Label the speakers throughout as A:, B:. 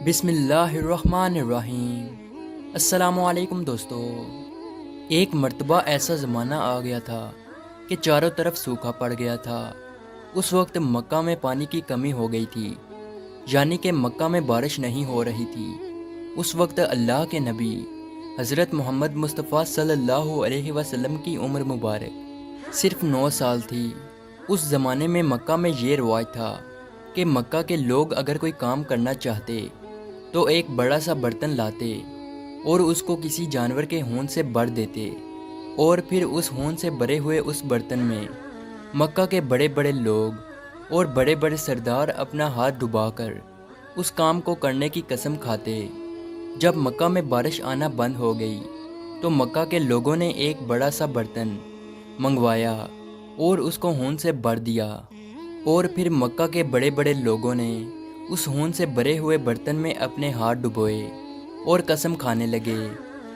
A: بسم اللہ الرحمن الرحیم۔ السلام علیکم دوستو۔ ایک مرتبہ ایسا زمانہ آ گیا تھا کہ چاروں طرف سوکھا پڑ گیا تھا۔ اس وقت مکہ میں پانی کی کمی ہو گئی تھی، یعنی کہ مکہ میں بارش نہیں ہو رہی تھی۔ اس وقت اللہ کے نبی حضرت محمد مصطفیٰ صلی اللہ علیہ وسلم کی عمر مبارک صرف 9 سال تھی۔ اس زمانے میں مکہ میں یہ رواج تھا کہ مکہ کے لوگ اگر کوئی کام کرنا چاہتے تو ایک بڑا سا برتن لاتے اور اس کو کسی جانور کے ہون سے بھر دیتے، اور پھر اس ہون سے بھرے ہوئے اس برتن میں مکہ کے بڑے بڑے لوگ اور بڑے بڑے سردار اپنا ہاتھ ڈبا کر اس کام کو کرنے کی قسم کھاتے۔ جب مکہ میں بارش آنا بند ہو گئی تو مکہ کے لوگوں نے ایک بڑا سا برتن منگوایا اور اس کو ہون سے بھر دیا، اور پھر مکہ کے بڑے بڑے لوگوں نے اس ہون سے بھرے ہوئے برتن میں اپنے ہاتھ ڈبوئے اور قسم کھانے لگے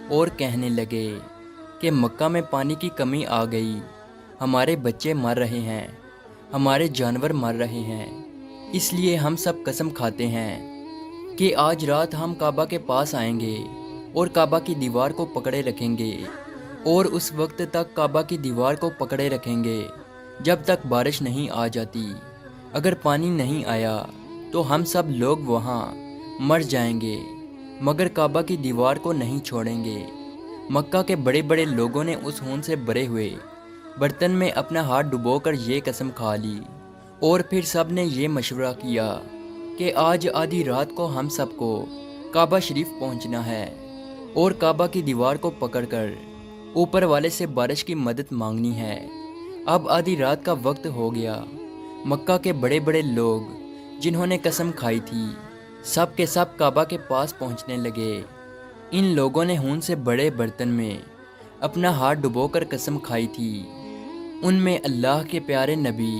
A: اور کہنے لگے کہ مکہ میں پانی کی کمی آ گئی، ہمارے بچے مر رہے ہیں، ہمارے جانور مر رہے ہیں، اس لیے ہم سب قسم کھاتے ہیں کہ آج رات ہم کعبہ کے پاس آئیں گے اور کعبہ کی دیوار کو پکڑے رکھیں گے، اور اس وقت تک کعبہ کی دیوار کو پکڑے رکھیں گے جب تک بارش نہیں آ جاتی۔ اگر پانی نہیں آیا تو ہم سب لوگ وہاں مر جائیں گے، مگر کعبہ کی دیوار کو نہیں چھوڑیں گے۔ مکہ کے بڑے بڑے لوگوں نے اس ہون سے بھرے ہوئے برتن میں اپنا ہاتھ ڈبو کر یہ قسم کھا لی، اور پھر سب نے یہ مشورہ کیا کہ آج آدھی رات کو ہم سب کو کعبہ شریف پہنچنا ہے اور کعبہ کی دیوار کو پکڑ کر اوپر والے سے بارش کی مدد مانگنی ہے۔ اب آدھی رات کا وقت ہو گیا۔ مکہ کے بڑے بڑے لوگ جنہوں نے قسم کھائی تھی سب کے سب کعبہ کے پاس پہنچنے لگے۔ ان لوگوں نے ہون سے بڑے برتن میں اپنا ہاتھ ڈبو کر قسم کھائی تھی۔ ان میں اللہ کے پیارے نبی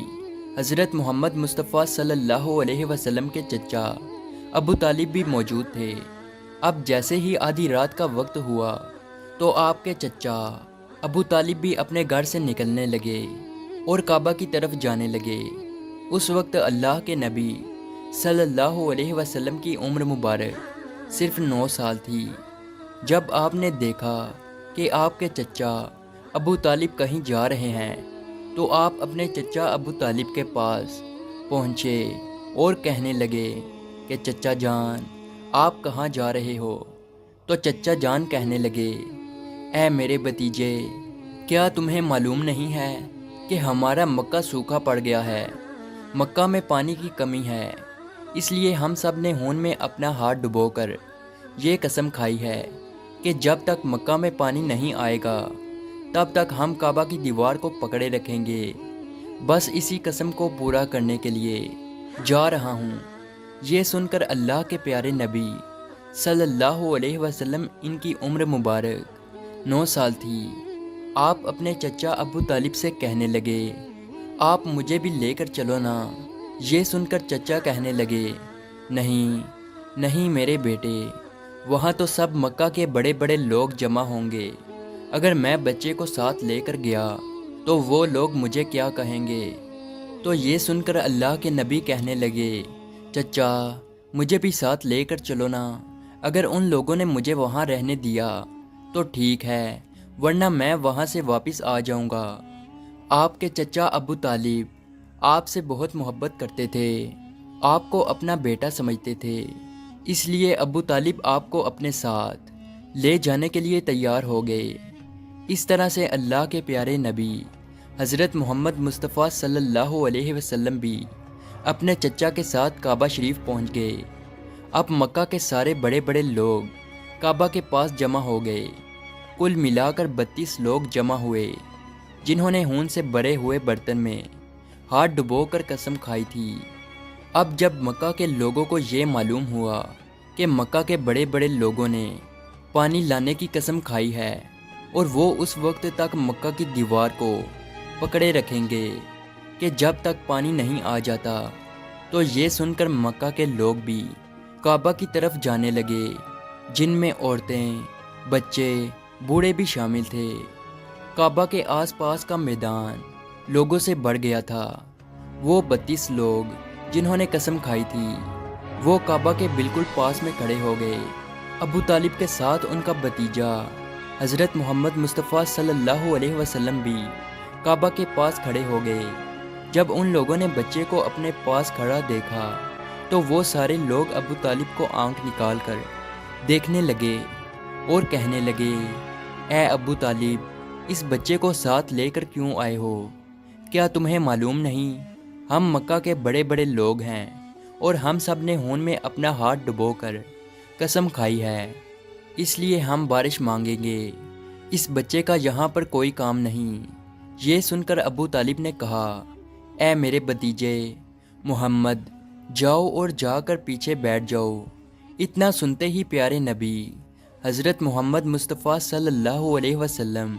A: حضرت محمد مصطفیٰ صلی اللہ علیہ وسلم کے چچا ابو طالب بھی موجود تھے۔ اب جیسے ہی آدھی رات کا وقت ہوا تو آپ کے چچا ابو طالب بھی اپنے گھر سے نکلنے لگے اور کعبہ کی طرف جانے لگے۔ اس وقت اللہ کے نبی صلی اللہ علیہ وسلم کی عمر مبارک صرف 9 سال تھی۔ جب آپ نے دیکھا کہ آپ کے چچا ابو طالب کہیں جا رہے ہیں تو آپ اپنے چچا ابو طالب کے پاس پہنچے اور کہنے لگے کہ چچا جان، آپ کہاں جا رہے ہو؟ تو چچا جان کہنے لگے، اے میرے بھتیجے، کیا تمہیں معلوم نہیں ہے کہ ہمارا مکہ سوکھا پڑ گیا ہے، مکہ میں پانی کی کمی ہے، اس لیے ہم سب نے ہون میں اپنا ہاتھ ڈبو کر یہ قسم کھائی ہے کہ جب تک مکہ میں پانی نہیں آئے گا تب تک ہم کعبہ کی دیوار کو پکڑے رکھیں گے۔ بس اسی قسم کو پورا کرنے کے لیے جا رہا ہوں۔ یہ سن کر اللہ کے پیارے نبی صلی اللہ علیہ وسلم، ان کی عمر مبارک 9 سال تھی، آپ اپنے چچا ابو طالب سے کہنے لگے، آپ مجھے بھی لے کر چلو نا۔ یہ سن کر چچا کہنے لگے، نہیں نہیں میرے بیٹے، وہاں تو سب مکہ کے بڑے بڑے لوگ جمع ہوں گے، اگر میں بچے کو ساتھ لے کر گیا تو وہ لوگ مجھے کیا کہیں گے؟ تو یہ سن کر اللہ کے نبی کہنے لگے، چچا مجھے بھی ساتھ لے کر چلو نا، اگر ان لوگوں نے مجھے وہاں رہنے دیا تو ٹھیک ہے، ورنہ میں وہاں سے واپس آ جاؤں گا۔ آپ کے چچا ابو طالب آپ سے بہت محبت کرتے تھے، آپ کو اپنا بیٹا سمجھتے تھے، اس لیے ابو طالب آپ کو اپنے ساتھ لے جانے کے لیے تیار ہو گئے۔ اس طرح سے اللہ کے پیارے نبی حضرت محمد مصطفیٰ صلی اللہ علیہ وسلم بھی اپنے چچا کے ساتھ کعبہ شریف پہنچ گئے۔ اب مکہ کے سارے بڑے بڑے لوگ کعبہ کے پاس جمع ہو گئے۔ کل ملا کر 32 لوگ جمع ہوئے جنہوں نے ہون سے بھرے ہوئے برتن میں ہاتھ ڈبو کر قسم کھائی تھی۔ اب جب مکہ کے لوگوں کو یہ معلوم ہوا کہ مکہ کے بڑے بڑے لوگوں نے پانی لانے کی قسم کھائی ہے اور وہ اس وقت تک مکہ کی دیوار کو پکڑے رکھیں گے کہ جب تک پانی نہیں آ جاتا، تو یہ سن کر مکہ کے لوگ بھی کعبہ کی طرف جانے لگے، جن میں عورتیں، بچے، بوڑھے بھی شامل تھے۔ کعبہ کے آس پاس کا میدان لوگوں سے بھر گیا تھا۔ وہ 32 لوگ جنہوں نے قسم کھائی تھی وہ کعبہ کے بالکل پاس میں کھڑے ہو گئے۔ ابو طالب کے ساتھ ان کا بھتیجا حضرت محمد مصطفیٰ صلی اللہ علیہ وسلم بھی کعبہ کے پاس کھڑے ہو گئے۔ جب ان لوگوں نے بچے کو اپنے پاس کھڑا دیکھا تو وہ سارے لوگ ابو طالب کو آنکھ نکال کر دیکھنے لگے اور کہنے لگے، اے ابو طالب، اس بچے کو ساتھ لے کر کیوں آئے ہو؟ کیا تمہیں معلوم نہیں ہم مکہ کے بڑے بڑے لوگ ہیں اور ہم سب نے خون میں اپنا ہاتھ ڈبو کر قسم کھائی ہے، اس لیے ہم بارش مانگیں گے۔ اس بچے کا یہاں پر کوئی کام نہیں۔ یہ سن کر ابو طالب نے کہا، اے میرے بھتیجے محمد، جاؤ اور جا کر پیچھے بیٹھ جاؤ۔ اتنا سنتے ہی پیارے نبی حضرت محمد مصطفیٰ صلی اللہ علیہ وسلم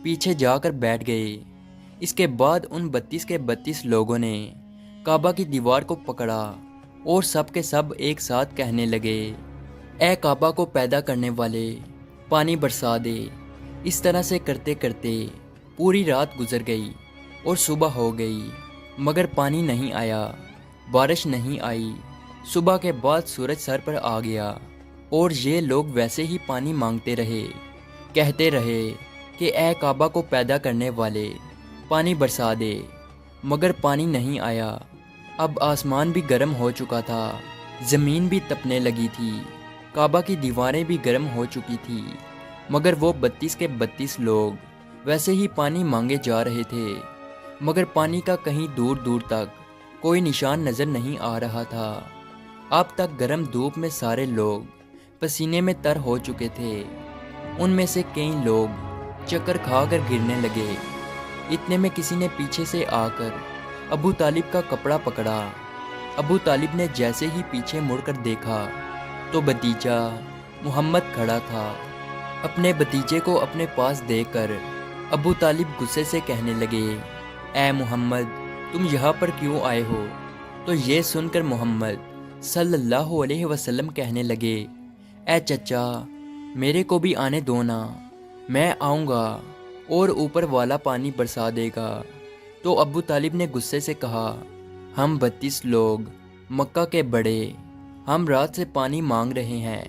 A: پیچھے جا کر بیٹھ گئے۔ اس کے بعد ان 32 کے 32 لوگوں نے کعبہ کی دیوار کو پکڑا اور سب کے سب ایک ساتھ کہنے لگے، اے کعبہ کو پیدا کرنے والے، پانی برسا دے۔ اس طرح سے کرتے کرتے پوری رات گزر گئی اور صبح ہو گئی، مگر پانی نہیں آیا، بارش نہیں آئی۔ صبح کے بعد سورج سر پر آ گیا اور یہ لوگ ویسے ہی پانی مانگتے رہے، کہتے رہے کہ اے کعبہ کو پیدا کرنے والے، پانی برسا دے، مگر پانی نہیں آیا۔ اب آسمان بھی گرم ہو چکا تھا، زمین بھی تپنے لگی تھی، کعبہ کی دیواریں بھی گرم ہو چکی تھی، مگر وہ 32 کے 32 لوگ ویسے ہی پانی مانگے جا رہے تھے، مگر پانی کا کہیں دور دور تک کوئی نشان نظر نہیں آ رہا تھا۔ اب تک گرم دھوپ میں سارے لوگ پسینے میں تر ہو چکے تھے۔ ان میں سے کئی لوگ چکر کھا کر گرنے لگے۔ اتنے میں کسی نے پیچھے سے آ کر ابو طالب کا کپڑا پکڑا۔ ابو طالب نے جیسے ہی پیچھے مڑ کر دیکھا تو بھتیجا محمد کھڑا تھا۔ اپنے بھتیجے کو اپنے پاس دیکھ کر ابو طالب غصے سے کہنے لگے، اے محمد، تم یہاں پر کیوں آئے ہو؟ تو یہ سن کر محمد صلی اللہ علیہ وسلم کہنے لگے، اے چچا، میرے کو بھی آنے دو نا، میں آؤں گا اور اوپر والا پانی برسا دے گا۔ تو ابو طالب نے غصے سے کہا، ہم 32 لوگ مکہ کے بڑے، ہم رات سے پانی مانگ رہے ہیں،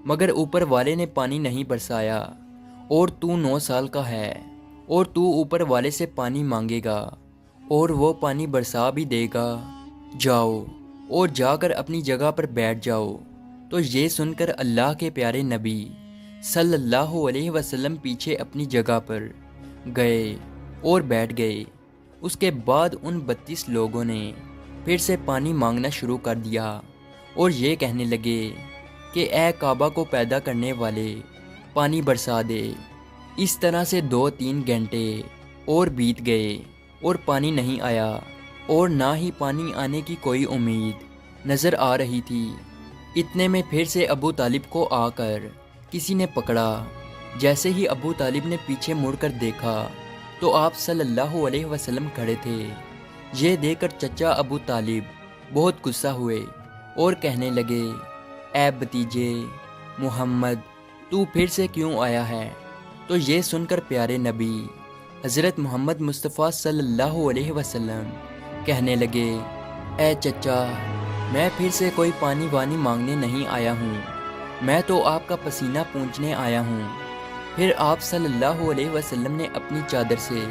A: مگر اوپر والے نے پانی نہیں برسایا، اور تو 9 سال کا ہے اور تو اوپر والے سے پانی مانگے گا اور وہ پانی برسا بھی دے گا۔ جاؤ اور جا کر اپنی جگہ پر بیٹھ جاؤ۔ تو یہ سن کر اللہ کے پیارے نبی صلی اللہ علیہ وسلم پیچھے اپنی جگہ پر گئے اور بیٹھ گئے۔ اس کے بعد ان 32 لوگوں نے پھر سے پانی مانگنا شروع کر دیا اور یہ کہنے لگے کہ اے کعبہ کو پیدا کرنے والے، پانی برسا دے۔ اس طرح سے 2-3 گھنٹے اور بیت گئے اور پانی نہیں آیا، اور نہ ہی پانی آنے کی کوئی امید نظر آ رہی تھی۔ اتنے میں پھر سے ابو طالب کو آ کر کسی نے پکڑا۔ جیسے ہی ابو طالب نے پیچھے مڑ کر دیکھا تو آپ صلی اللہ علیہ وسلم کھڑے تھے۔ یہ دیکھ کر چچا ابو طالب بہت غصہ ہوئے اور کہنے لگے، اے بھتیجے محمد، تو پھر سے کیوں آیا ہے؟ تو یہ سن کر پیارے نبی حضرت محمد مصطفیٰ صلی اللہ علیہ وسلم کہنے لگے، اے چچا، میں پھر سے کوئی پانی وانی مانگنے نہیں آیا ہوں، میں تو آپ کا پسینہ پونچھنے آیا ہوں۔ پھر آپ صلی اللہ علیہ وسلم نے اپنی چادر سے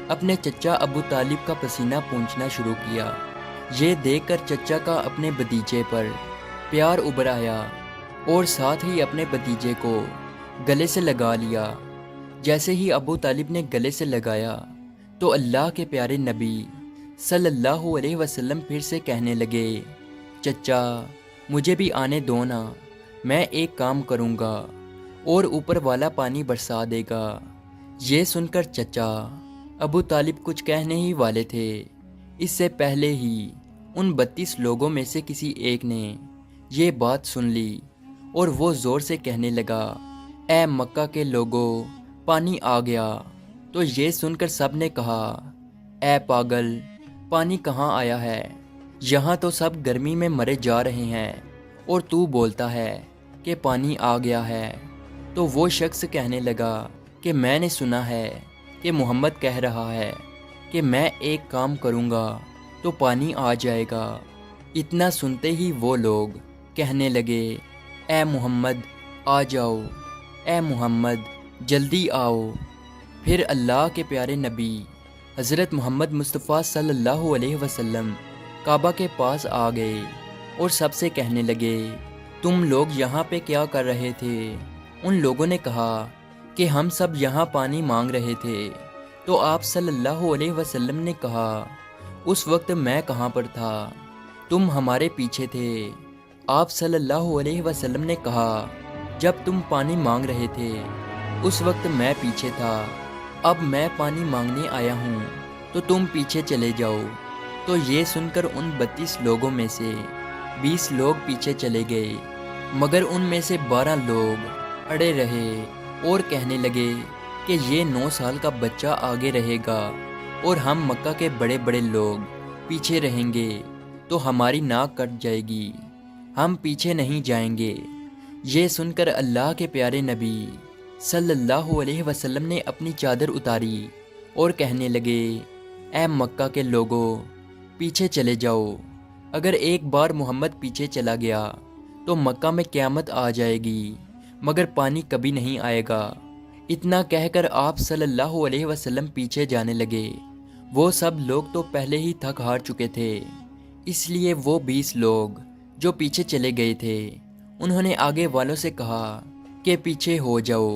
A: اپنے چچا ابو طالب کا پسینہ پونچھنا شروع کیا۔ یہ دیکھ کر چچا کا اپنے بھتیجے پر پیار ابھر آیا اور ساتھ ہی اپنے بھتیجے کو گلے سے لگا لیا۔ جیسے ہی ابو طالب نے گلے سے لگایا تو اللہ کے پیارے نبی صلی اللہ علیہ وسلم پھر سے کہنے لگے، چچا، مجھے بھی آنے دو نا، میں ایک کام کروں گا اور اوپر والا پانی برسا دے گا۔ یہ سن کر چچا ابو طالب کچھ کہنے ہی والے تھے، اس سے پہلے ہی ان 32 لوگوں میں سے کسی ایک نے یہ بات سن لی اور وہ زور سے کہنے لگا، اے مکہ کے لوگوں، پانی آ گیا۔ تو یہ سن کر سب نے کہا، اے پاگل، پانی کہاں آیا ہے؟ یہاں تو سب گرمی میں مرے جا رہے ہیں اور تو بولتا ہے کہ پانی آ گیا ہے۔ تو وہ شخص کہنے لگا کہ میں نے سنا ہے کہ محمد کہہ رہا ہے کہ میں ایک کام کروں گا تو پانی آ جائے گا۔ اتنا سنتے ہی وہ لوگ کہنے لگے، اے محمد آ جاؤ، اے محمد جلدی آؤ۔ پھر اللہ کے پیارے نبی حضرت محمد مصطفیٰ صلی اللہ علیہ وسلم کعبہ کے پاس آ گئے اور سب سے کہنے لگے، تم لوگ یہاں پہ کیا کر رہے تھے؟ ان لوگوں نے کہا کہ ہم سب یہاں پانی مانگ رہے تھے۔ تو آپ صلی اللہ علیہ وسلم نے کہا، اس وقت میں کہاں پر تھا؟ تم ہمارے پیچھے تھے۔ آپ صلی اللہ علیہ وسلم نے کہا، جب تم پانی مانگ رہے تھے اس وقت میں پیچھے تھا، اب میں پانی مانگنے آیا ہوں تو تم پیچھے چلے جاؤ۔ تو یہ سن کر ان 32 لوگوں میں سے 20 لوگ پیچھے چلے گئے، مگر ان میں سے 12 لوگ اڑے رہے اور کہنے لگے کہ یہ 9 سال کا بچہ آگے رہے گا اور ہم مکہ کے بڑے بڑے لوگ پیچھے رہیں گے تو ہماری ناک کٹ جائے گی، ہم پیچھے نہیں جائیں گے۔ یہ سن کر اللہ کے پیارے نبی صلی اللہ علیہ وسلم نے اپنی چادر اتاری اور کہنے لگے، اے مکہ کے لوگوں پیچھے چلے جاؤ، اگر ایک بار محمد پیچھے چلا گیا تو مکہ میں قیامت آ جائے گی، مگر پانی کبھی نہیں آئے گا۔ اتنا کہہ کر آپ صلی اللہ علیہ وسلم پیچھے جانے لگے۔ وہ سب لوگ تو پہلے ہی تھک ہار چکے تھے، اس لیے وہ 20 لوگ جو پیچھے چلے گئے تھے انہوں نے آگے والوں سے کہا کہ پیچھے ہو جاؤ،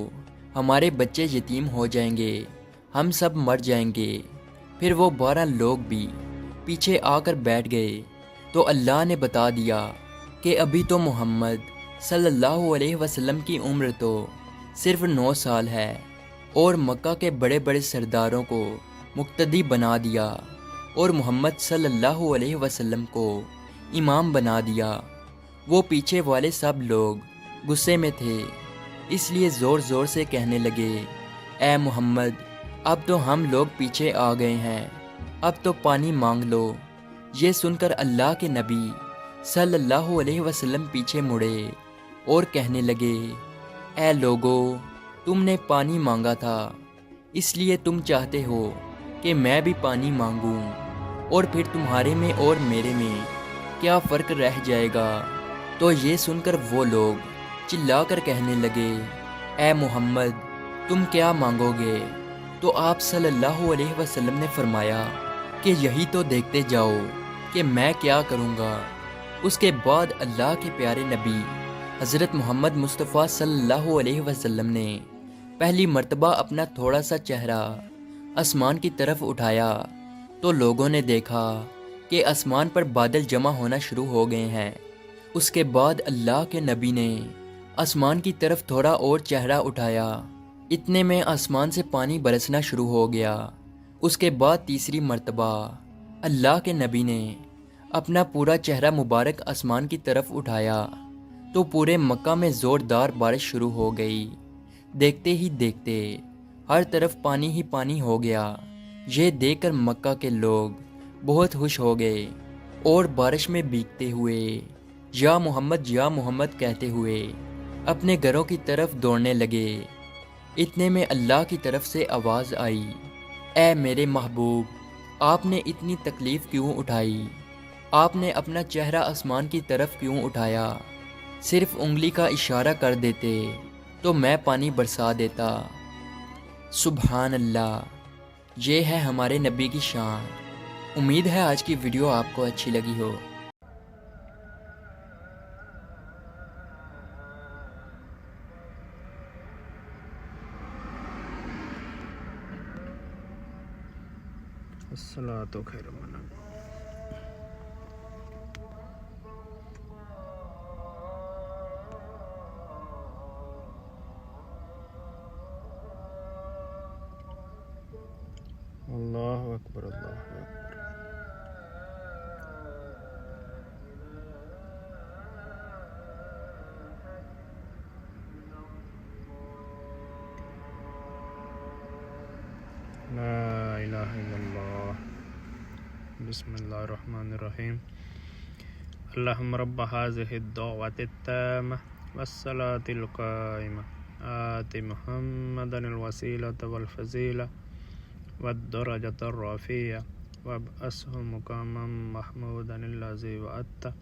A: ہمارے بچے یتیم ہو جائیں گے، ہم سب مر جائیں گے۔ پھر وہ 12 لوگ بھی پیچھے آ کر بیٹھ گئے تو اللہ نے بتا دیا کہ ابھی تو محمد صلی اللہ علیہ وسلم کی عمر تو صرف 9 سال ہے، اور مکہ کے بڑے بڑے سرداروں کو مقتدی بنا دیا اور محمد صلی اللہ علیہ وسلم کو امام بنا دیا۔ وہ پیچھے والے سب لوگ غصے میں تھے، اس لیے زور زور سے کہنے لگے، اے محمد اب تو ہم لوگ پیچھے آ گئے ہیں، اب تو پانی مانگ لو۔ یہ سن کر اللہ کے نبی صلی اللہ علیہ وسلم پیچھے مڑے اور کہنے لگے، اے لوگو تم نے پانی مانگا تھا، اس لیے تم چاہتے ہو کہ میں بھی پانی مانگوں، اور پھر تمہارے میں اور میرے میں کیا فرق رہ جائے گا؟ تو یہ سن کر وہ لوگ چلا کر کہنے لگے، اے محمد تم کیا مانگو گے؟ تو آپ صلی اللہ علیہ وسلم نے فرمایا کہ یہی تو دیکھتے جاؤ کہ میں کیا کروں گا۔ اس کے بعد اللہ کے پیارے نبی حضرت محمد مصطفیٰ صلی اللہ علیہ وسلم نے پہلی مرتبہ اپنا تھوڑا سا چہرہ آسمان کی طرف اٹھایا تو لوگوں نے دیکھا کہ آسمان پر بادل جمع ہونا شروع ہو گئے ہیں۔ اس کے بعد اللہ کے نبی نے آسمان کی طرف تھوڑا اور چہرہ اٹھایا، اتنے میں آسمان سے پانی برسنا شروع ہو گیا۔ اس کے بعد تیسری مرتبہ اللہ کے نبی نے اپنا پورا چہرہ مبارک آسمان کی طرف اٹھایا تو پورے مکہ میں زوردار بارش شروع ہو گئی۔ دیکھتے ہی دیکھتے ہر طرف پانی ہی پانی ہو گیا۔ یہ دیکھ کر مکہ کے لوگ بہت خوش ہو گئے اور بارش میں بھیگتے ہوئے یا محمد کہتے ہوئے اپنے گھروں کی طرف دوڑنے لگے۔ اتنے میں اللہ کی طرف سے آواز آئی، اے میرے محبوب آپ نے اتنی تکلیف کیوں اٹھائی؟ آپ نے اپنا چہرہ آسمان کی طرف کیوں اٹھایا؟ صرف انگلی کا اشارہ کر دیتے تو میں پانی برسا دیتا۔ سبحان اللہ، یہ ہے ہمارے نبی کی شان۔ امید ہے آج کی ویڈیو آپ کو اچھی لگی ہو۔
B: الصلاۃ خیر من النوم۔ اللہ اکبر اللہ اکبر۔ لا الہ الا اللہ۔ بسم اللہ الرحمن الرحیم۔ اللہم رب هذه الدعوة التامة والصلاة القائمة آت محمدا الوسیلة والفضیلة والدرجة الرفیعة وابعثه مقاما محمودا الذي وعدته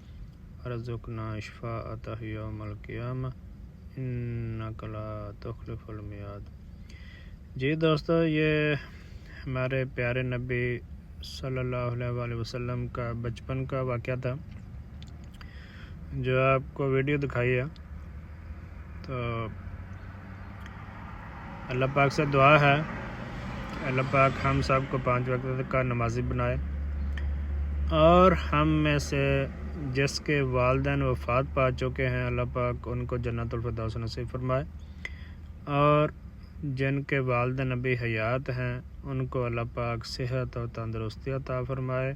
B: وارزقنا شفاعته يوم القيامة انك لا تخلف الميعاد۔ جی دوستو، یہ ہمارے پیارے نبی صلی اللہ علیہ وآلہ وسلم کا بچپن کا واقعہ تھا جو آپ کو ویڈیو دکھائی ہے۔ تو اللہ پاک سے دعا ہے اللہ پاک ہم سب کو 5 وقت کا نمازی بنائے، اور ہم میں سے جس کے والدین وفات پا چکے ہیں اللہ پاک ان کو جنت الفردوس نصیب فرمائے، اور جن کے والدین ابھی حیات ہیں ان کو اللہ پاک صحت اور تندرستی عطا فرمائے،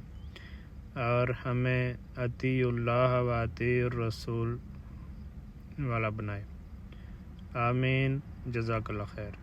B: اور ہمیں اطیع اللہ و اطیع الرسول والا بنائے۔ آمین۔ جزاک اللہ خیر۔